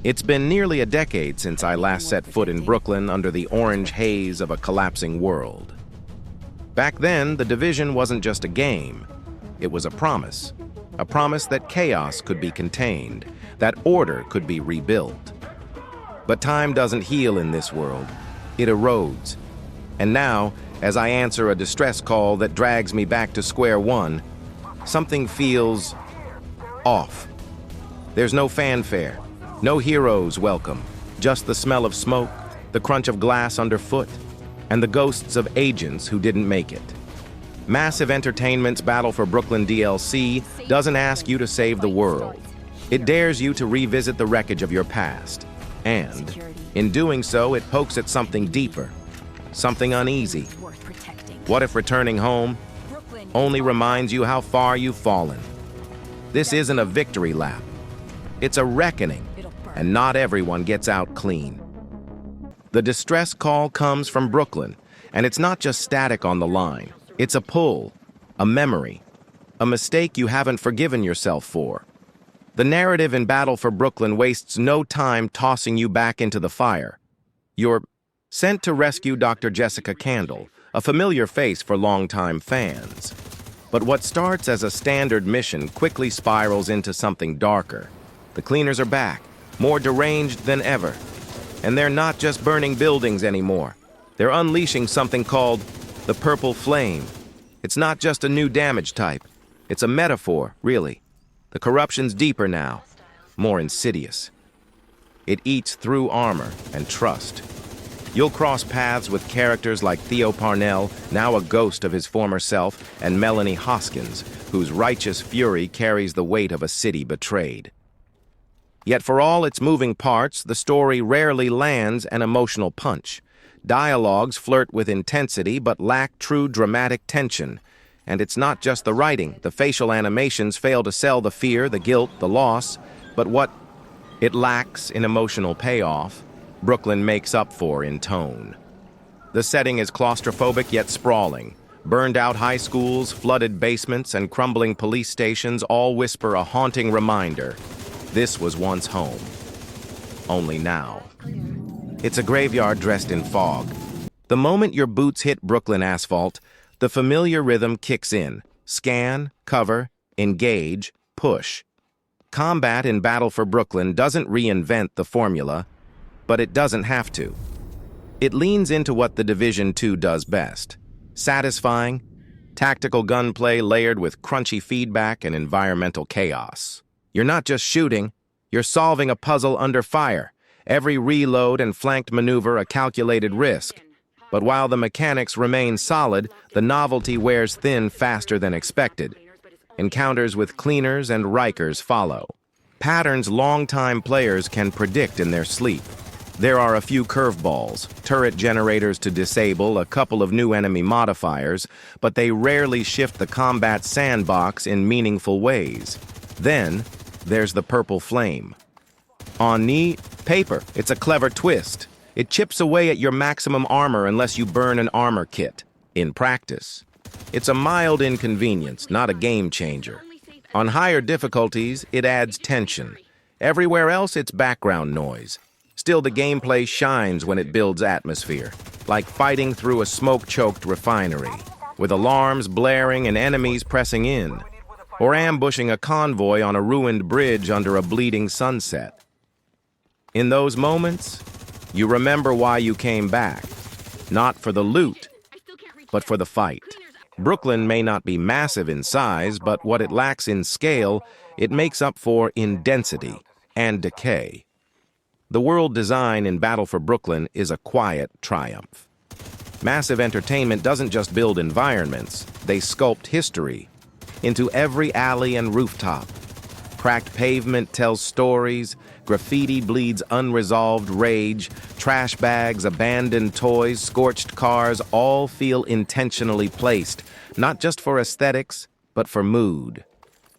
It's been nearly a decade since I last set foot in Brooklyn under the orange haze of a collapsing world. Back then, The Division wasn't just a game. It was a promise that chaos could be contained, that order could be rebuilt. But time doesn't heal in this world. It erodes. And now, as I answer a distress call that drags me back to square one, something feels off. There's no fanfare, no heroes welcome, just the smell of smoke, the crunch of glass underfoot, and the ghosts of agents who didn't make it. Massive Entertainment's Battle for Brooklyn DLC doesn't ask you to save the world. It dares you to revisit the wreckage of your past. And, in doing so, it pokes at something deeper, something uneasy. What if returning home only reminds you how far you've fallen? This isn't a victory lap. It's a reckoning, and not everyone gets out clean. The distress call comes from Brooklyn, and it's not just static on the line. It's a pull, a memory, a mistake you haven't forgiven yourself for. The narrative in Battle for Brooklyn wastes no time tossing you back into the fire. You're sent to rescue Dr. Jessica Candle, a familiar face for longtime fans. But what starts as a standard mission quickly spirals into something darker. The cleaners are back, more deranged than ever. And they're not just burning buildings anymore. They're unleashing something called the Purple Flame. It's not just a new damage type. It's a metaphor, really. The corruption's deeper now, more insidious. It eats through armor and trust. You'll cross paths with characters like Theo Parnell, now a ghost of his former self, and Melanie Hoskins, whose righteous fury carries the weight of a city betrayed. Yet for all its moving parts, the story rarely lands an emotional punch. Dialogues flirt with intensity but lack true dramatic tension. And it's not just the writing. The facial animations fail to sell the fear, the guilt, the loss. But what it lacks in emotional payoff, Brooklyn makes up for in tone. The setting is claustrophobic yet sprawling. Burned-out high schools, flooded basements, and crumbling police stations all whisper a haunting reminder. This was once home. Only now. It's a graveyard dressed in fog. The moment your boots hit Brooklyn asphalt, the familiar rhythm kicks in. Scan, cover, engage, push. Combat in Battle for Brooklyn doesn't reinvent the formula, but it doesn't have to. It leans into what The Division 2 does best. Satisfying, tactical gunplay layered with crunchy feedback and environmental chaos. You're not just shooting, you're solving a puzzle under fire. Every reload and flanked maneuver a calculated risk. But while the mechanics remain solid, the novelty wears thin faster than expected. Encounters with cleaners and Rikers follow. Patterns longtime players can predict in their sleep. There are a few curveballs, turret generators to disable, a couple of new enemy modifiers, but they rarely shift the combat sandbox in meaningful ways. Then, there's the Purple Flame. On paper, it's a clever twist. It chips away at your maximum armor unless you burn an armor kit. In practice, it's a mild inconvenience, not a game changer. On higher difficulties, it adds tension. Everywhere else, it's background noise. Still, the gameplay shines when it builds atmosphere, like fighting through a smoke-choked refinery, with alarms blaring and enemies pressing in, or ambushing a convoy on a ruined bridge under a bleeding sunset. In those moments, you remember why you came back, not for the loot, but for the fight. Brooklyn may not be massive in size, but what it lacks in scale, it makes up for in density and decay. The world design in Battle for Brooklyn is a quiet triumph. Massive Entertainment doesn't just build environments, they sculpt history into every alley and rooftop. Cracked pavement tells stories, graffiti bleeds unresolved rage, trash bags, abandoned toys, scorched cars all feel intentionally placed, not just for aesthetics, but for mood.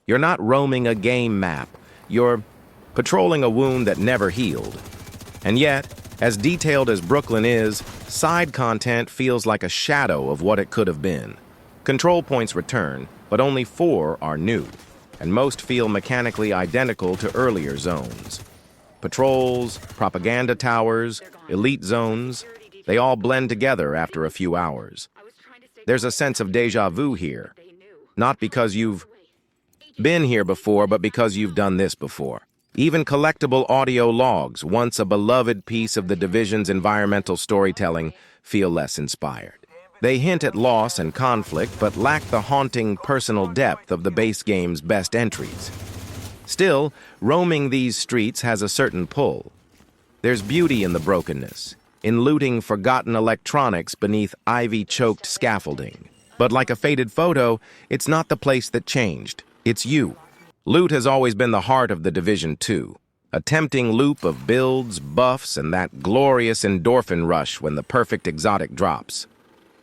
You're not roaming a game map, you're patrolling a wound that never healed. And yet, as detailed as Brooklyn is, side content feels like a shadow of what it could have been. Control points return, but only 4 are new, and most feel mechanically identical to earlier zones. Patrols, propaganda towers, elite zones, they all blend together after a few hours. There's a sense of déjà vu here, not because you've been here before, but because you've done this before. Even collectible audio logs, once a beloved piece of the Division's environmental storytelling, feel less inspired. They hint at loss and conflict, but lack the haunting personal depth of the base game's best entries. Still, roaming these streets has a certain pull. There's beauty in the brokenness, in looting forgotten electronics beneath ivy-choked scaffolding. But like a faded photo, it's not the place that changed. It's you. Loot has always been the heart of the Division 2, a tempting loop of builds, buffs, and that glorious endorphin rush when the perfect exotic drops.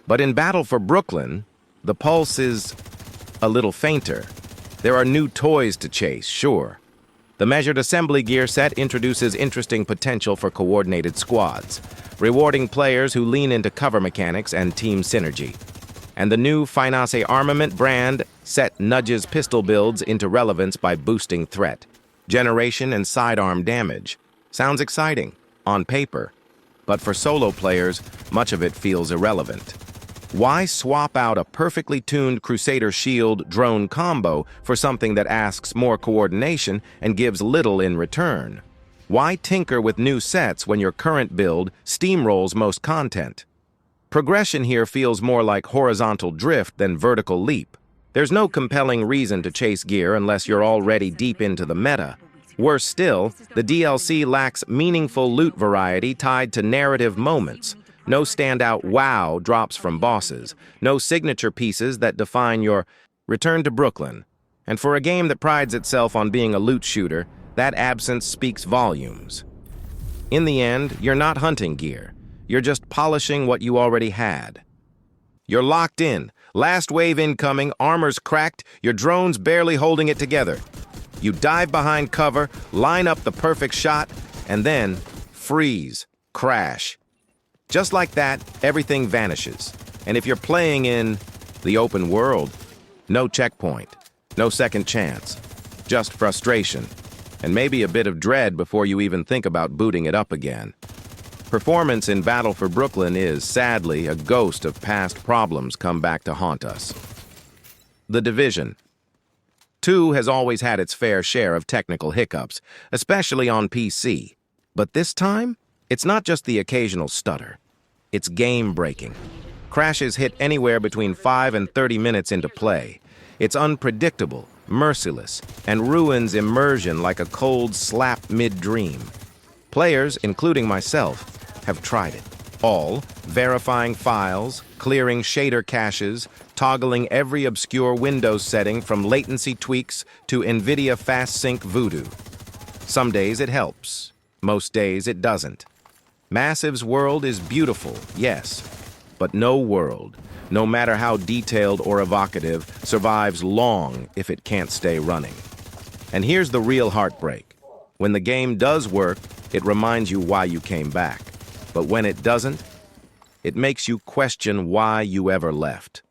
But in Battle for Brooklyn, the pulse is a little fainter. There are new toys to chase, sure. The measured assembly gear set introduces interesting potential for coordinated squads, rewarding players who lean into cover mechanics and team synergy. And the new Finance armament brand set nudges pistol builds into relevance by boosting threat, generation, and sidearm damage. Sounds exciting, on paper, but for solo players, much of it feels irrelevant. Why swap out a perfectly tuned Crusader Shield drone combo for something that asks more coordination and gives little in return? Why tinker with new sets when your current build steamrolls most content? Progression here feels more like horizontal drift than vertical leap. There's no compelling reason to chase gear unless you're already deep into the meta. Worse still, the DLC lacks meaningful loot variety tied to narrative moments. No standout wow drops from bosses. No signature pieces that define your return to Brooklyn. And for a game that prides itself on being a loot shooter, that absence speaks volumes. In the end, you're not hunting gear. You're just polishing what you already had. You're locked in. Last wave incoming, armor's cracked, your drone's barely holding it together. You dive behind cover, line up the perfect shot, and then freeze, crash. Just like that, everything vanishes. And if you're playing in the open world, no checkpoint, no second chance, just frustration, and maybe a bit of dread before you even think about booting it up again. Performance in Battle for Brooklyn is, sadly, a ghost of past problems come back to haunt us. The Division 2 has always had its fair share of technical hiccups, especially on PC. But this time, it's not just the occasional stutter. It's game-breaking. Crashes hit anywhere between 5 and 30 minutes into play. It's unpredictable, merciless, and ruins immersion like a cold slap mid-dream. Players, including myself, have tried it. All, verifying files, clearing shader caches, toggling every obscure Windows setting from latency tweaks to NVIDIA fast sync voodoo. Some days it helps. Most days it doesn't. Massive's world is beautiful, yes, but no world, no matter how detailed or evocative, survives long if it can't stay running. And here's the real heartbreak. When the game does work, it reminds you why you came back. But when it doesn't, it makes you question why you ever left.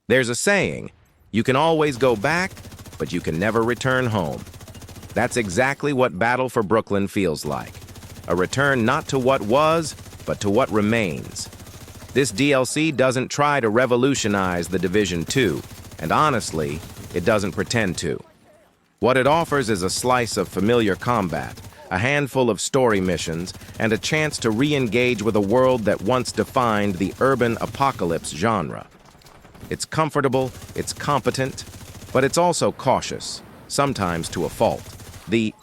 There's a saying, you can always go back, but you can never return home. That's exactly what Battle for Brooklyn feels like. A return not to what was, but to what remains. This DLC doesn't try to revolutionize the Division 2, and honestly, it doesn't pretend to. What it offers is a slice of familiar combat, a handful of story missions, and a chance to re-engage with a world that once defined the urban apocalypse genre. It's comfortable, it's competent, but it's also cautious, sometimes to a fault. The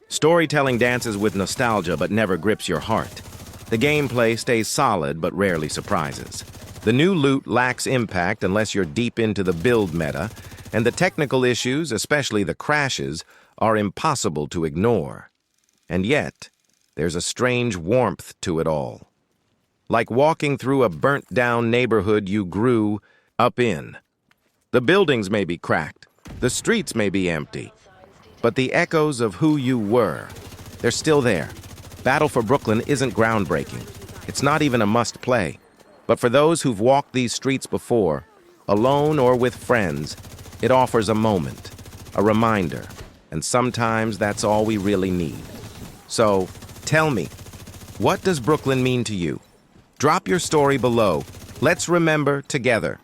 storytelling dances with nostalgia but never grips your heart. The gameplay stays solid but rarely surprises. The new loot lacks impact unless you're deep into the build meta, and the technical issues, especially the crashes, are impossible to ignore. And yet, there's a strange warmth to it all. Like walking through a burnt-down neighborhood you grew up in. The buildings may be cracked, the streets may be empty, but the echoes of who you were, they're still there. Battle for Brooklyn isn't groundbreaking. It's not even a must-play. But for those who've walked these streets before, alone or with friends, it offers a moment, a reminder, and sometimes that's all we really need. So, tell me, what does Brooklyn mean to you? Drop your story below. Let's remember together.